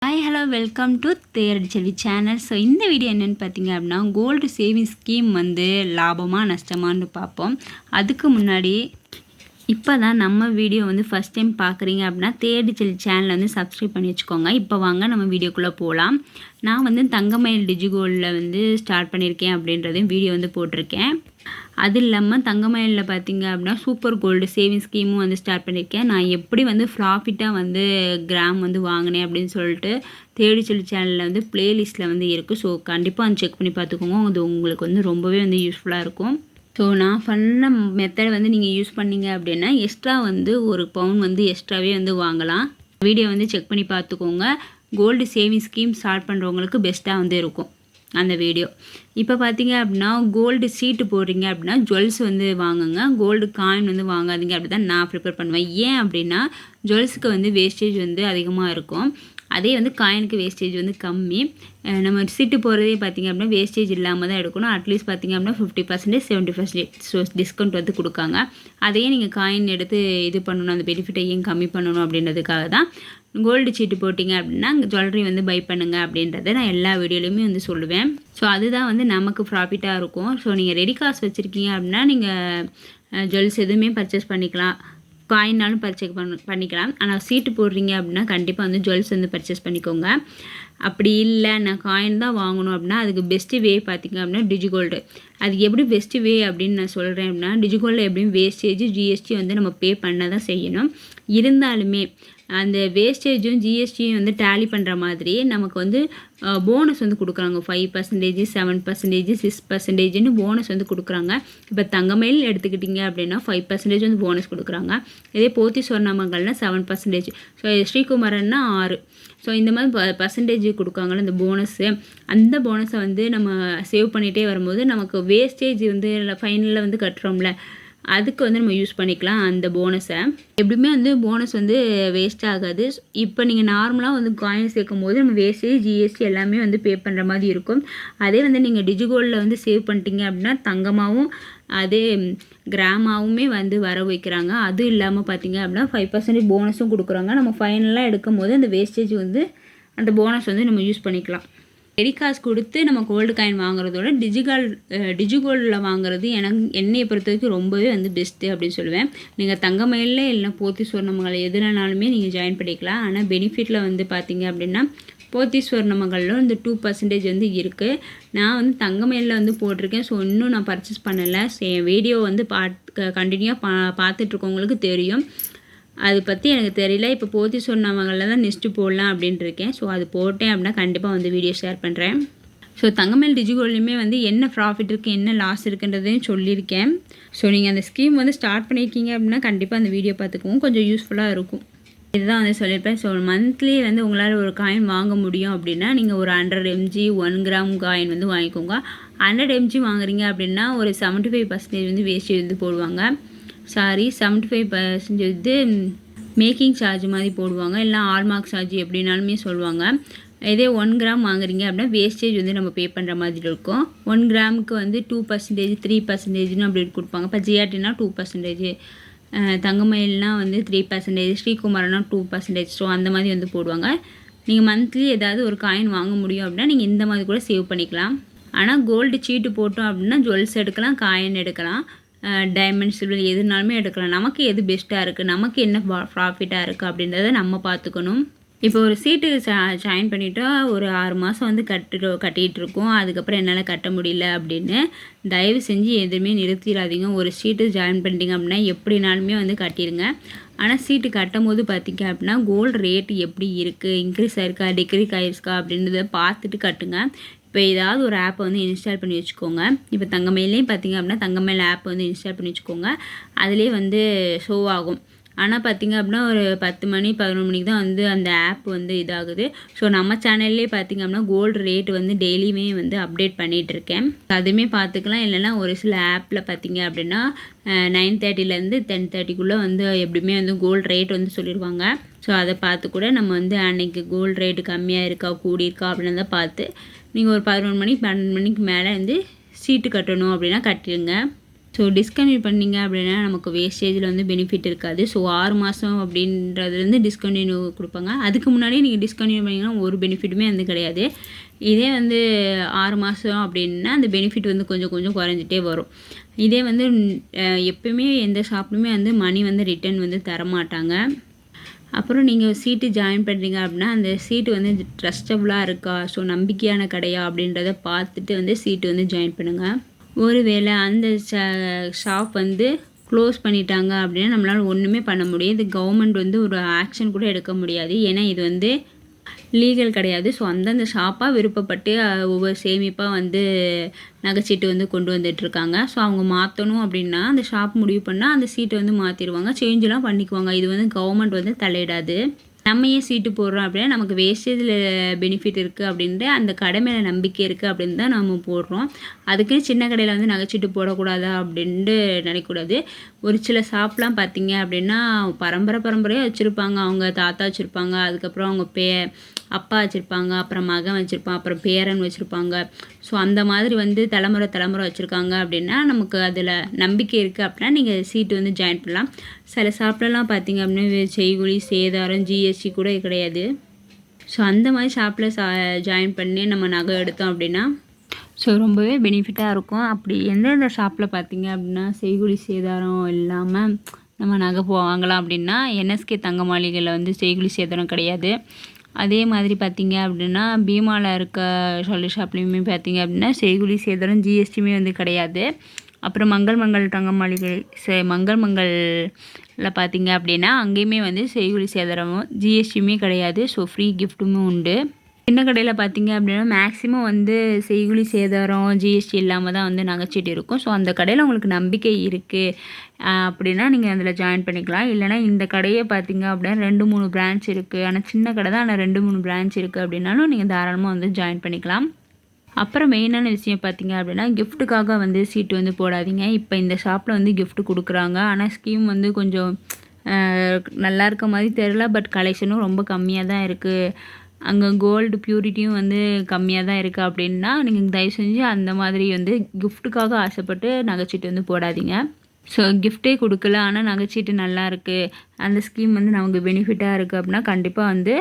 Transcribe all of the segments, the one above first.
Hi hello welcome to Theradi Selvi channel. So இந்த video என்னென்னு பார்த்தீங்க அப்படின்னா, கோல்டு சேவிங் ஸ்கீம் வந்து லாபமாக நஷ்டமானு பார்ப்போம். அதுக்கு முன்னாடி இப்போ தான் நம்ம வீடியோ வந்து ஃபஸ்ட் டைம் பார்க்குறீங்க அப்படின்னா தேரடி செல்வி சேனலை வந்து சப்ஸ்கிரைப் பண்ணி வச்சுக்கோங்க. இப்போ வாங்க நம்ம வீடியோக்குள்ளே போகலாம். நான் வந்து தங்கமயில் டிஜிகோல்டில் வந்து ஸ்டார்ட் பண்ணியிருக்கேன் அப்படின்றதையும் வீடியோ வந்து போட்டிருக்கேன். அது இல்லாமல் தங்கமயிலில் பார்த்தீங்க அப்படின்னா சூப்பர் கோல்டு சேவிங் ஸ்கீமும் வந்து ஸ்டார்ட் பண்ணியிருக்கேன். நான் எப்படி வந்து ப்ராஃபிட்டாக வந்து கிராம் வந்து வாங்கினேன் அப்படின்னு சொல்லிட்டு தேடி சொல்லி சேனலில் வந்து ப்ளேலிஸ்ட்டில் வந்து இருக்குது. ஸோ கண்டிப்பாக வந்து செக் பண்ணி பார்த்துக்கோங்க. அது உங்களுக்கு வந்து ரொம்பவே வந்து யூஸ்ஃபுல்லாக இருக்கும். ஸோ நான் பண்ண மெத்தட் வந்து நீங்கள் யூஸ் பண்ணிங்க அப்படின்னா எக்ஸ்ட்ரா வந்து ஒரு பவுன் வந்து எக்ஸ்ட்ராவே வந்து வாங்கலாம். வீடியோ வந்து செக் பண்ணி பார்த்துக்கோங்க. கோல்டு சேவிங் ஸ்கீம் ஸ்டார்ட் பண்ணுறவங்களுக்கு பெஸ்ட்டாக வந்து இருக்கும் அந்த வீடியோ. இப்போ பார்த்தீங்க அப்படின்னா கோல்டு சீட்டு போடுறீங்க அப்படின்னா ஜுவல்ஸ் வந்து வாங்குங்க. கோல்டு காயின் வந்து வாங்காதீங்க அப்படி தான் நான் ப்ரிப்பேர் பண்ணுவேன். ஏன் அப்படின்னா ஜுவல்ஸுக்கு வந்து வேஸ்டேஜ் வந்து அதிகமாக இருக்கும். அதே வந்து காயினுக்கு வேஸ்டேஜ் வந்து கம்மி. நம்ம சீட்டு போகிறதே பார்த்திங்க அப்படின்னா வேஸ்டேஜ் இல்லாமல் தான் எடுக்கணும். அட்லீஸ்ட் பார்த்திங்க அப்படின்னா 50% 70% டிஸ்கவுண்ட் வந்து கொடுக்காங்க. அதையே நீங்கள் காயின் எடுத்து இது பண்ணணும், அந்த பெனிஃபிட்டை ஏன் கம்மி பண்ணணும் அப்படின்றதுக்காக தான் கோல்டு சீட்டு போட்டிங்க அப்படின்னா ஜுவல்லரி வந்து பை பண்ணுங்கள் அப்படின்றத நான் எல்லா வீடியோலையுமே வந்து சொல்லுவேன். ஸோ அதுதான் வந்து நமக்கு ப்ராஃபிட்டாக இருக்கும். ஸோ நீங்கள் ரெடி காசு வச்சுருக்கீங்க அப்படின்னா நீங்கள் ஜுவல்ஸ் எதுவுமே பர்ச்சேஸ் பண்ணிக்கலாம், காயினாலும் பர்ச்சேஸ் பண்ணிக்கலாம். ஆனால் சீட்டு போடுறீங்க அப்படின்னா கண்டிப்பாக வந்து ஜுவல்ஸ் வந்து பர்ச்சேஸ் பண்ணிக்கோங்க. அப்படி இல்லை நான் காயின் தான் வாங்கணும் அப்படின்னா அதுக்கு பெஸ்ட்டு வே பார்த்திங்க அப்படின்னா டிஜிகோல்டு. அது எப்படி பெஸ்ட்டு வே அப்படின்னு நான் சொல்கிறேன் அப்படின்னா, டிஜிகோல்டில் எப்படியும் வேஸ்டேஜ் ஜிஎஸ்டி வந்து நம்ம பே பண்ண தான் செய்யணும். இருந்தாலுமே அந்த வேஸ்டேஜும் ஜிஎஸ்டியும் வந்து டேலி பண்ணுற மாதிரி நமக்கு வந்து போனஸ் வந்து கொடுக்குறாங்க. 5%, 7%, 6%ன்னு போனஸ் வந்து கொடுக்குறாங்க. இப்போ தங்கமயில் எடுத்துக்கிட்டிங்க அப்படின்னா 5% வந்து போனஸ் கொடுக்குறாங்க. இதே போத்தி சொர்ணமங்கள்னா 7%. ஸோ ஸ்ரீகுமரன்னா 6. ஸோ இந்த மாதிரி பர்சன்டேஜ் கொடுக்காங்கள இந்த போனஸ்ஸு. அந்த போனஸை வந்து நம்ம சேவ் பண்ணிகிட்டே வரும்போது நமக்கு வேஸ்டேஜ் வந்து ஃபைனலில் வந்து கட்டுறோம்ல, அதுக்கு வந்து நம்ம யூஸ் பண்ணிக்கலாம் அந்த போனஸை. எப்படியுமே வந்து போனஸ் வந்து வேஸ்ட் ஆகாது. இப்போ நீங்கள் நார்மலாக வந்து காயின் சேர்க்கும் போது நம்ம வேஸ்டேஜ் ஜிஎஸ்டி எல்லாமே வந்து பே பண்ணுற மாதிரி இருக்கும். அதே வந்து நீங்கள் டிஜிகோல்டில் வந்து சேவ் பண்ணிட்டீங்க அப்படின்னா தங்கமாகவும் அதே கிராமாவுமே வந்து வர வைக்கிறாங்க. அதுவும் இல்லாமல் பார்த்தீங்க அப்படின்னா 5% போனஸும் கொடுக்குறாங்க. நம்ம ஃபைனலாக எடுக்கும் போது அந்த வேஸ்டேஜ் வந்து அந்த போனஸ் வந்து நம்ம யூஸ் பண்ணிக்கலாம். ரெடி காசு கொடுத்து நம்ம கோல்டு காயின் வாங்குறதோட டிஜிகோல்டில் வாங்குறது என்னையை பொறுத்த வரைக்கும் ரொம்பவே வந்து பெஸ்ட்டு அப்படின்னு சொல்லுவேன். நீங்கள் தங்கமயிலில் இல்லை போத்தி சொர்ணமங்கல் எதுனாலுமே நீங்கள் ஜாயின் பண்ணிக்கலாம். ஆனால் பெனிஃபிட்டில் வந்து பார்த்தீங்க அப்படின்னா போத்தி சொர்ணமங்கலில் இந்த 2% வந்து இருக்குது. நான் வந்து தங்கமயிலில் வந்து போட்டிருக்கேன். ஸோ இன்னும் நான் பர்ச்சேஸ் பண்ணலை. வீடியோ வந்து கண்டினியூவாக பார்த்துட்ருக்கவங்களுக்கு தெரியும். அதை பற்றி எனக்கு தெரியல. இப்போ போத்தி சொன்னவங்களில் தான் நெக்ஸ்ட்டு போடலாம் அப்படின்ட்டு இருக்கேன். ஸோ அது போட்டேன் அப்படின்னா கண்டிப்பாக வந்து வீடியோ ஷேர் பண்ணுறேன். ஸோ தங்கமயில் டிஜிகோல்டுமே வந்து என்ன ப்ராஃபிட் இருக்குது என்ன லாஸ் இருக்குன்றதையும் சொல்லியிருக்கேன். ஸோ நீங்கள் அந்த ஸ்கீம் வந்து ஸ்டார்ட் பண்ணியிருக்கீங்க அப்படின்னா கண்டிப்பாக அந்த வீடியோ பார்த்துக்கவும் கொஞ்சம் யூஸ்ஃபுல்லாக இருக்கும். இதுதான் வந்து சொல்லியிருப்பேன். ஸோ மந்த்லி வந்து உங்களால் ஒரு காயின் வாங்க முடியும் அப்படின்னா நீங்கள் ஒரு 100 mg 1 கிராம் காயின் வந்து வாங்கிக்கோங்க. 100 mg வாங்குறீங்க அப்படின்னா ஒரு 75% வந்து வேஸ்டேஜ் வந்து போடுவாங்க. 75% வந்து மேக்கிங் சார்ஜ் மாதிரி போடுவாங்க. இல்லை ஆல்மார்க் சார்ஜ் எப்படின்னாலுமே சொல்லுவாங்க. இதே 1 கிராம் வாங்குறீங்க அப்படின்னா வேஸ்டேஜ் வந்து நம்ம பே பண்ணுற மாதிரி இருக்கும். 1 கிராமுக்கு வந்து 2%, 3%ன்னு அப்படி கொடுப்பாங்க. இப்போ ஜிஆர்டினா 2%, தங்கமயில்னால் வந்து 3%, ஸ்ரீகுமாரனா 2%. ஸோ அந்த மாதிரி வந்து போடுவாங்க. நீங்கள் மந்த்லி ஏதாவது ஒரு காயின் வாங்க முடியும் அப்படின்னா நீங்கள் இந்த மாதிரி கூட சேவ் பண்ணிக்கலாம். ஆனால் கோல்டு சீட்டு போட்டோம் அப்படின்னா ஜுவல்ஸ் எடுக்கலாம், காயின் எடுக்கலாம், டைமண்ட் சில்வர் எதுனாலுமே எடுக்கலாம். நமக்கு எது பெஸ்ட்டாக இருக்குது, நமக்கு என்ன ப்ராஃபிட்டாக இருக்குது அப்படின்றத நம்ம பார்த்துக்கணும். இப்போ ஒரு சீட்டு ஜாயின் பண்ணிவிட்டா ஒரு 6 மாதம் வந்து கட்டிகிட்டு இருக்கோம். அதுக்கப்புறம் என்னால் கட்ட முடியல அப்படின்னு தயவு செஞ்சு எதுவுமே நிறுத்திடாதீங்க. ஒரு சீட்டு ஜாயின் பண்ணிட்டீங்க அப்படின்னா எப்படினாலுமே வந்து கட்டிடுங்க. ஆனால் சீட்டு கட்டும் போது பார்த்திங்க அப்படின்னா கோல்டு ரேட்டு எப்படி இருக்குது, இன்க்ரீஸ் ஆயிருக்கா டிக்ரீஸ் ஆயிருக்கா அப்படின்றத பார்த்துட்டு கட்டுங்க. இப்போ ஏதாவது ஒரு ஆப்பை வந்து இன்ஸ்டால் பண்ணி வச்சுக்கோங்க. இப்போ தங்கமயிலையும் பார்த்திங்க அப்படின்னா தங்கமயில் ஆப் வந்து இன்ஸ்டால் பண்ணி வச்சுக்கோங்க. அதிலே வந்து ஷோ ஆகும். ஆனால் பார்த்திங்க அப்படின்னா ஒரு 10 மணி 11 மணிக்கு தான் வந்து அந்த ஆப் வந்து இதாகுது. ஸோ நம்ம சேனல்லே பார்த்திங்க அப்படின்னா கோல்டு ரேட்டு வந்து டெய்லியுமே வந்து அப்டேட் பண்ணிகிட்ருக்கேன். அதுவுமே பார்த்துக்கலாம். இல்லைனா ஒரு சில ஆப்பில் பார்த்திங்க அப்படின்னா 9:30லேருந்து 10:30க்குள்ளே வந்து எப்படியுமே வந்து கோல்டு ரேட் வந்து சொல்லிடுவாங்க. ஸோ அதை பார்த்து கூட நம்ம வந்து அன்றைக்கி கோல்டு ரேட்டு கம்மியாக இருக்கா கூடியிருக்கா அப்படின்னு தான் பார்த்து நீங்கள் ஒரு 11 மணி 12 மணிக்கு மேலே வந்து சீட்டு கட்டணும் அப்படின்னா கட்டிடுங்க. ஸோ டிஸ்கன்டினியூ பண்ணிங்க அப்படின்னா நமக்கு வேஸ்டேஜில் வந்து பெனிஃபிட் இருக்காது. ஸோ 6 மாதம் அப்படின்றதுலேருந்து டிஸ்கன்டினியூ கொடுப்பாங்க. அதுக்கு முன்னாடியே நீங்கள் டிஸ்கன்டினியூ பண்ணிங்கன்னா ஒரு பெனிஃபிட்டுமே வந்து கிடையாது. இதே வந்து 6 மாதம் அப்படின்னா அந்த பெனிஃபிட் வந்து கொஞ்சம் கொஞ்சம் குறைஞ்சிட்டே வரும். இதே வந்து எப்பயுமே எந்த ஷாப்லையுமே வந்து மணி வந்து ரிட்டர்ன் வந்து தரமாட்டாங்க. அப்புறம் நீங்கள் சீட்டு ஜாயின் பண்ணுறீங்க அப்படின்னா அந்த சீட்டு வந்து ட்ரஸ்டபுளாக இருக்கா, ஸோ நம்பிக்கையான கடையா அப்படின்றத பார்த்துட்டு வந்து சீட்டு வந்து ஜாயின் பண்ணுங்கள். ஒருவேளை அந்த ஷாப் வந்து க்ளோஸ் பண்ணிட்டாங்க அப்படின்னா நம்மளால் ஒன்றுமே பண்ண முடியாது. இது கவர்மெண்ட் வந்து ஒரு ஆக்ஷன் கூட எடுக்க முடியாது. ஏன்னா இது வந்து லீகல் கிடையாது. ஸோ அந்தந்த ஷாப்பாக விருப்பப்பட்டு ஒவ்வொரு சேமிப்பாக வந்து நகைச்சீட்டு வந்து கொண்டு வந்துட்டுருக்காங்க. ஸோ அவங்க மாற்றணும் அப்படின்னா அந்த ஷாப் முடிவு பண்ணால் அந்த சீட்டை வந்து மாற்றிடுவாங்க, சேஞ்செலாம் பண்ணிக்குவாங்க. இது வந்து கவர்மெண்ட் வந்து தலையிடாது. நம்ம ஏன் சீட்டு போடுறோம் அப்படின்னா நமக்கு வேஸ்டேஜில் பெனிஃபிட் இருக்குது அப்படின்ட்டு அந்த கடை மேலே நம்பிக்கை இருக்குது அப்படின்னு தான் நம்ம போடுறோம். அதுக்குன்னு சின்ன கடையில் வந்து நகைச்சீட்டு போடக்கூடாதா அப்படின்ட்டு நினைக்கக்கூடாது. ஒரு சில ஷாப்லாம் பார்த்திங்க அப்படின்னா பரம்பரையாக வச்சுருப்பாங்க. அவங்க தாத்தா வச்சுருப்பாங்க, அதுக்கப்புறம் அவங்க அப்பா வச்சுருப்பாங்க, அப்புறம் மகன் வச்சுருப்பான், அப்புறம் பேரன் வச்சுருப்பாங்க. ஸோ அந்த மாதிரி வந்து தலைமுறை வச்சுருக்காங்க அப்படின்னா நமக்கு அதில் நம்பிக்கை இருக்குது அப்படின்னா நீங்கள் சீட்டு வந்து ஜாயின் பண்ணலாம். சில ஷாப்லலாம் பார்த்திங்க அப்படின்னா செய்கூலி சேதாரம் ஜிஎஸ்டி கூட கிடையாது. ஸோ அந்த மாதிரி ஷாப்பில் ஜாயின் பண்ணி நம்ம நகை எடுத்தோம் அப்படின்னா ஸோ ரொம்பவே பெனிஃபிட்டாக இருக்கும். அப்படி எந்தெந்த ஷாப்பில் பார்த்திங்க அப்படின்னா செய்கூலி சேதாரம் இல்லாமல் நம்ம நகை வாங்கலாம் அப்படின்னா என்எஸ்கே தங்க மாளிகையில் வந்து செய்கூலி சேதாரம் கிடையாது. அதே மாதிரி பார்த்திங்க அப்படின்னா பீமாவில் இருக்க ஷாப்லேயுமே பார்த்திங்க அப்படின்னா செய்கூலி சேதாரம் ஜிஎஸ்டியுமே வந்து கிடையாது. அப்புறம் மங்கள் தங்க மாளிகை மங்களில் பார்த்திங்க அப்படின்னா அங்கேயுமே வந்து செய்கூலி சேதாரமும் ஜிஎஸ்டியுமே கிடையாது. ஸோ ஃப்ரீ கிஃப்ட்டுமே உண்டு. சின்ன கடையில் பார்த்திங்க அப்படின்னா மேக்ஸிமம் வந்து செய்கூலி சேதாரம் ஜிஎஸ்டி இல்லாமல் தான் வந்து நகைச்சீட்டு இருக்கும். ஸோ அந்த கடையில் உங்களுக்கு நம்பிக்கை இருக்குது அப்படின்னா நீங்கள் அதில் ஜாயின் பண்ணிக்கலாம். இல்லைனா இந்த கடையே பார்த்திங்க அப்படின்னா 2-3 பிரான்ச் இருக்குது, ஆனால் சின்ன கடை தான், ஆனால் 2-3 பிரான்ச் இருக்குது அப்படின்னாலும் நீங்கள் தாராளமாக வந்து ஜாயின் பண்ணிக்கலாம். அப்புறம் மெயினான விஷயம் பார்த்திங்க அப்படின்னா கிஃப்ட்டுக்காக வந்து சீட்டு வந்து போடாதீங்க. இப்போ இந்த ஷாப்பில் வந்து கிஃப்ட் கொடுக்குறாங்க, ஆனால் ஸ்கீம் வந்து கொஞ்சம் நல்லா இருக்க மாதிரி தெரில. பட் கலெக்ஷனும் ரொம்ப கம்மியாக தான் இருக்குது, அங்கே கோல்டு ப்யூரிட்டியும் வந்து கம்மியாக தான் இருக்குது அப்படின்னா நீங்கள் தயவு செஞ்சு அந்த மாதிரி வந்து கிஃப்ட்டுக்காக ஆசைப்பட்டு நகைச்சீட்டு வந்து போடாதீங்க. ஸோ கிஃப்ட்டே கொடுக்கல ஆனால் நகைச்சீட்டு நல்லா இருக்குது, அந்த ஸ்கீம் வந்து நமக்கு பெனிஃபிட்டாக இருக்குது அப்படின்னா கண்டிப்பாக வந்து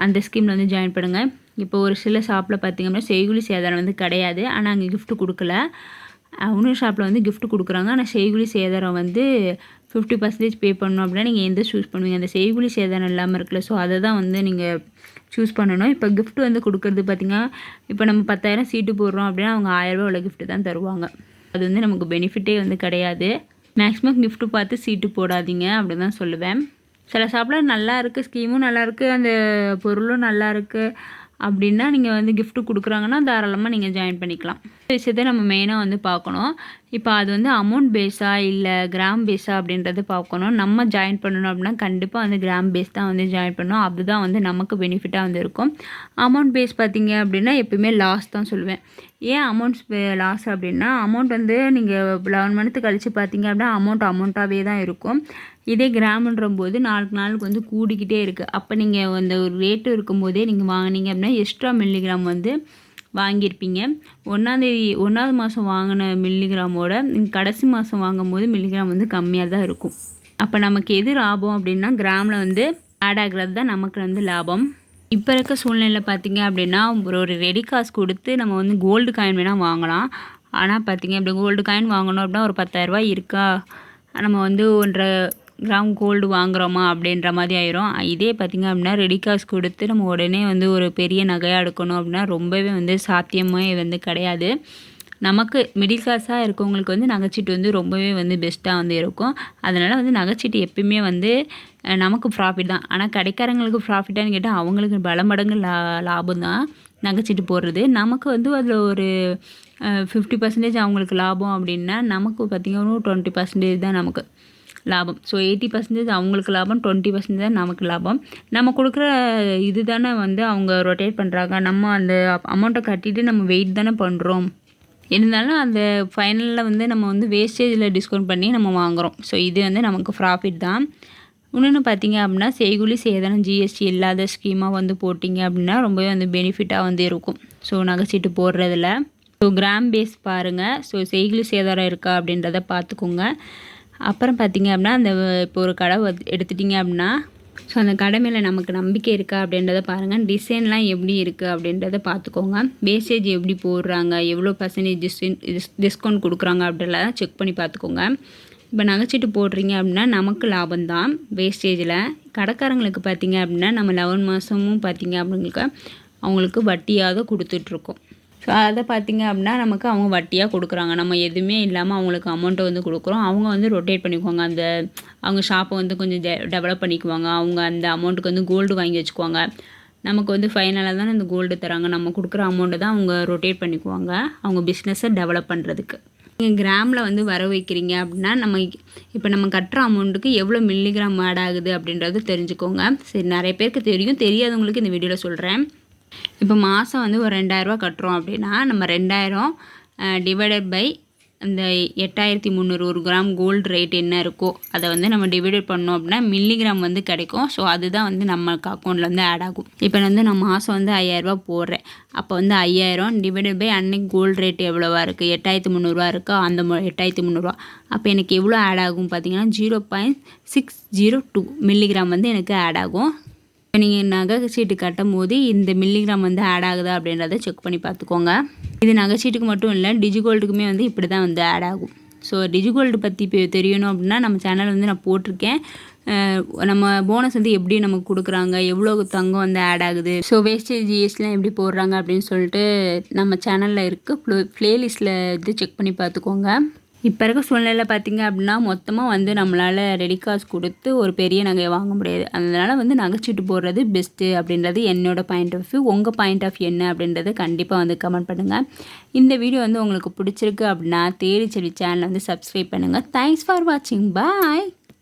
அந்த ஸ்கீமில் வந்து ஜாயின் பண்ணுங்கள். இப்போ ஒரு சில ஷாப்பில் பார்த்திங்க அப்படின்னா செய்கூலி சேதாரம் வந்து கிடையாது, ஆனால் அங்கே கிஃப்ட்டு கொடுக்கல. இன்னொரு ஷாப்பில் வந்து கிஃப்ட் கொடுக்குறாங்க, ஆனால் செய்கூலி சேதாரம் வந்து 50% பே பண்ணணும் அப்படின்னா நீங்கள் எந்த சூஸ் பண்ணுவீங்க? அந்த செய்கூலி சேதாரம் இல்லாமல் இருக்குல்ல, ஸோ அதை தான் வந்து நீங்கள் சூஸ் பண்ணணும். இப்போ கிஃப்ட் வந்து கொடுக்குறது பார்த்திங்கன்னா இப்போ நம்ம 10,000 சீட்டு போடுறோம் அப்படின்னா அவங்க 1000 ரூபா உள்ள கிஃப்ட்டு தான் தருவாங்க. அது வந்து நமக்கு பெனிஃபிட்டே வந்து கிடையாது. மேக்ஸிமம் கிஃப்ட்டு பார்த்து சீட்டு போடாதீங்க அப்படி தான் சொல்லுவேன். சில ஷாப்பில் நல்லா இருக்குது, ஸ்கீமும் நல்லாயிருக்கு, அந்த பொருளும் நல்லா இருக்குது அப்படின்னா நீங்கள் வந்து கிஃப்ட்டு கொடுக்குறாங்கன்னா தாராளமாக நீங்கள் ஜாயின் பண்ணிக்கலாம். இந்த விஷயத்தை நம்ம மெயினாக வந்து பார்க்கணும். இப்போ அது வந்து அமௌண்ட் பேஸாக இல்லை கிராம் பேஸாக அப்படின்றது பார்க்கணும். நம்ம ஜாயின் பண்ணணும் அப்படின்னா கண்டிப்பாக வந்து கிராம் பேஸ் தான் வந்து ஜாயின் பண்ணணும். அதுதான் வந்து நமக்கு பெனிஃபிட்டாக வந்து இருக்கும். அமௌண்ட் பேஸ் பார்த்திங்க அப்படின்னா எப்பயுமே லாஸ் தான் சொல்லுவேன். ஏன் அமௌண்ட்ஸ் லாஸ் அப்படின்னா அமௌண்ட் வந்து நீங்கள் 11 மந்த்து கழித்து பார்த்திங்க அப்படின்னா அமௌண்ட்டாகவே தான் இருக்கும். இதே கிராம்ன்ற போது நாளுக்கு வந்து கூடிக்கிட்டே இருக்குது. அப்போ நீங்கள் அந்த ஒரு ரேட்டு இருக்கும்போதே நீங்கள் வாங்கினீங்க அப்படின்னா எக்ஸ்ட்ரா மில்லிகிராம் வந்து வாங்கியிருப்பீங்க. 1ஆவது மாதம் வாங்கின மில்லிகிராமோட கடைசி மாதம் வாங்கும்போது மில்லிகிராம் வந்து கம்மியாக தான் இருக்கும். அப்போ நமக்கு எது லாபம் அப்படின்னா கிராமில் வந்து ஆட் ஆகிறது தான் நமக்கு வந்து லாபம். இப்போ இருக்க சூழ்நிலையில் பார்த்திங்க அப்படின்னா ஒரு ரெடி காசு கொடுத்து நம்ம வந்து கோல்டு காயின் வேணால் வாங்கலாம். ஆனால் பார்த்திங்க அப்படி கோல்டு காயின் வாங்கணும் அப்படின்னா ஒரு 10,000 ரூபாய் இருக்கா, நம்ம வந்து 1.5 கிராம் கோல்டு வாங்குகிறோமா அப்படின்ற மாதிரி ஆயிரும். இதே பார்த்திங்க அப்படின்னா ரெடி காசு கொடுத்து நம்ம உடனே வந்து ஒரு பெரிய நகையாக எடுக்கணும் அப்படின்னா ரொம்பவே வந்து சாத்தியமே வந்து கிடையாது. நமக்கு மிடில் கிளாஸாக இருக்கவங்களுக்கு வந்து நகைச்சீட்டு வந்து ரொம்பவே வந்து பெஸ்ட்டாக வந்து இருக்கும். அதனால் வந்து நகைச்சீட்டு எப்பயுமே வந்து நமக்கு ப்ராஃபிட் தான். ஆனால் கடைக்காரங்களுக்கு ப்ராஃபிட்டானு கேட்டால் அவங்களுக்கு பல மடங்கு லாபம் தான் நகைச்சீட்டு போடுறது. நமக்கு வந்து அதில் ஒரு 50% அவங்களுக்கு லாபம் அப்படின்னா நமக்கு பார்த்திங்கன்னா 20% தான் நமக்கு லாபம். ஸோ 80% அவங்களுக்கு லாபம், 20% தான் நமக்கு லாபம். நம்ம கொடுக்குற இது தானே வந்து அவங்க ரொட்டேட் பண்ணுறாங்க. நம்ம அந்த அமௌண்ட்டை கட்டிட்டு நம்ம வெயிட் தானே பண்ணுறோம். இருந்தாலும் அந்த ஃபைனலில் வந்து நம்ம வந்து வேஸ்டேஜில் டிஸ்கவுண்ட் பண்ணி நம்ம வாங்குகிறோம். ஸோ இது வந்து நமக்கு ப்ராஃபிட் தான். இன்னொன்று பார்த்திங்க அப்படின்னா செய்கூலி சேதாரம் ஜிஎஸ்டி இல்லாத ஸ்கீமாக வந்து போட்டிங்க அப்படின்னா ரொம்பவே வந்து பெனிஃபிட்டாக வந்து இருக்கும். ஸோ நகைச்சீட்டு போடுறதில் ஸோ கிராம் பேஸ் பாருங்கள். ஸோ செய்கூலி சேதாரம் இருக்கா அப்படின்றத பார்த்துக்கோங்க. அப்புறம் பார்த்திங்க அப்படின்னா அந்த இப்போ ஒரு கடை எடுத்துட்டிங்க அப்படின்னா ஸோ அந்த கடை மேலே நமக்கு நம்பிக்கை இருக்கா அப்படின்றத பாருங்கள். டிசைன்லாம் எப்படி இருக்குது அப்படின்றத பார்த்துக்கோங்க. வேஸ்டேஜ் எப்படி போடுறாங்க, எவ்வளோ பர்சன்டேஜ் டிஸ்கவுண்ட் கொடுக்குறாங்க அப்படின்றத செக் பண்ணி பார்த்துக்கோங்க. இப்போ நகைச்சீட்டு போடுறீங்க அப்படின்னா நமக்கு லாபம்தான் வேஸ்டேஜில். கடைக்காரங்களுக்கு பார்த்திங்க அப்படின்னா நம்ம 11 மாதமும் பார்த்திங்க அப்படிங்களுக்கு அவங்களுக்கு வட்டியாக கொடுத்துட்ருக்கோம். ஸோ அதை பார்த்திங்க அப்படின்னா நமக்கு அவங்க வட்டியாக கொடுக்குறாங்க. நம்ம எதுவுமே இல்லாமல் அவங்களுக்கு அமௌண்ட்டை வந்து கொடுக்குறோம். அவங்க வந்து ரொட்டேட் பண்ணிக்குவாங்க. அவங்க ஷாப்பை வந்து கொஞ்சம் டெவலப் பண்ணிக்குவாங்க. அவங்க அந்த அமௌண்ட்டுக்கு வந்து கோல்டு வாங்கி வச்சுக்குவாங்க. நமக்கு வந்து ஃபைனலாக தானே இந்த கோல்டு தராங்க. நம்ம கொடுக்குற அமௌண்ட்டை தான் அவங்க ரொட்டேட் பண்ணிக்குவாங்க அவங்க பிஸ்னஸை டெவலப் பண்ணுறதுக்கு. நீங்கள் கிராமில் வந்து வர வைக்கிறீங்க அப்படின்னா இப்போ நம்ம கட்டுற அமௌண்ட்டுக்கு எவ்வளோ மில்லிகிராம் ஆட் ஆகுது அப்படின்றது தெரிஞ்சுக்கோங்க. சரி, நிறைய பேருக்கு தெரியும், தெரியாதவங்களுக்கு இந்த வீடியோவில் சொல்கிறேன். இப்போ மாதம் வந்து ஒரு 2000 கட்டுறோம் அப்படின்னா நம்ம 2000 டிவைடட் பை அந்த 8300 ஒரு கிராம் கோல்டு ரேட் என்ன இருக்கோ அதை வந்து நம்ம டிவைடட் பண்ணோம் அப்படின்னா மில்லிகிராம் வந்து கிடைக்கும். ஸோ அதுதான் வந்து நமக்கு அக்கௌண்ட்டில் வந்து ஆட் ஆகும். இப்போ வந்து நான் மாதம் வந்து 5000 போடுறேன். அப்போ வந்து 5000 டிவைடட் பை அன்னைக்கு கோல்டு ரேட் எவ்வளோவா இருக்குது, 8300 இருக்கா, அந்த 8300. அப்போ எனக்கு எவ்வளோ ஆட் ஆகும் பார்த்தீங்கன்னா 0.602 மில்லிகிராம் வந்து எனக்கு ஆட் ஆகும். இப்போ நீங்கள் நகைச்சீட்டு கட்டும் போது இந்த மில்லிகிராம் வந்து ஆட் ஆகுதா அப்படின்றத செக் பண்ணி பார்த்துக்கோங்க. இது நகைச்சீட்டுக்கு மட்டும் இல்லை, டிஜிகோல்டுக்குமே வந்து இப்படி தான் வந்து ஆட் ஆகும். ஸோ டிஜிகோல்டு பற்றி இப்போ தெரியணும் அப்படின்னா நம்ம சேனல் வந்து நான் போட்டிருக்கேன். நம்ம போனஸ் வந்து எப்படி நமக்கு கொடுக்குறாங்க, எவ்வளோ தங்கம் வந்து ஆட் ஆகுது, ஸோ வேஸ்டேஜ் ஜிஎஸ்லாம் எப்படி போடுறாங்க அப்படின்னு சொல்லிட்டு நம்ம சேனலில் இருக்குது. ப்ளேலிஸ்ட்டில் இது செக் பண்ணி பார்த்துக்கோங்க. இப்போ இருக்க சூழ்நிலையில் பார்த்திங்க அப்படின்னா மொத்தமாக வந்து நம்மளால் ரெடி காசு கொடுத்து ஒரு பெரிய நகையை வாங்க முடியாது. அதனால் வந்து நகைச்சீட்டு போடுறது பெஸ்ட்டு அப்படின்றது என்னோடய பாயிண்ட் ஆஃப் வியூ. உங்கள் பாயிண்ட் ஆஃப் வியூ என்ன அப்படின்றத கண்டிப்பாக வந்து கமெண்ட் பண்ணுங்கள். இந்த வீடியோ வந்து உங்களுக்கு பிடிச்சிருக்கு அப்படின்னா தேடி செல்வி சேனலை வந்து சப்ஸ்கிரைப் பண்ணுங்கள். தேங்க்ஸ் ஃபார் வாட்சிங். பாய்.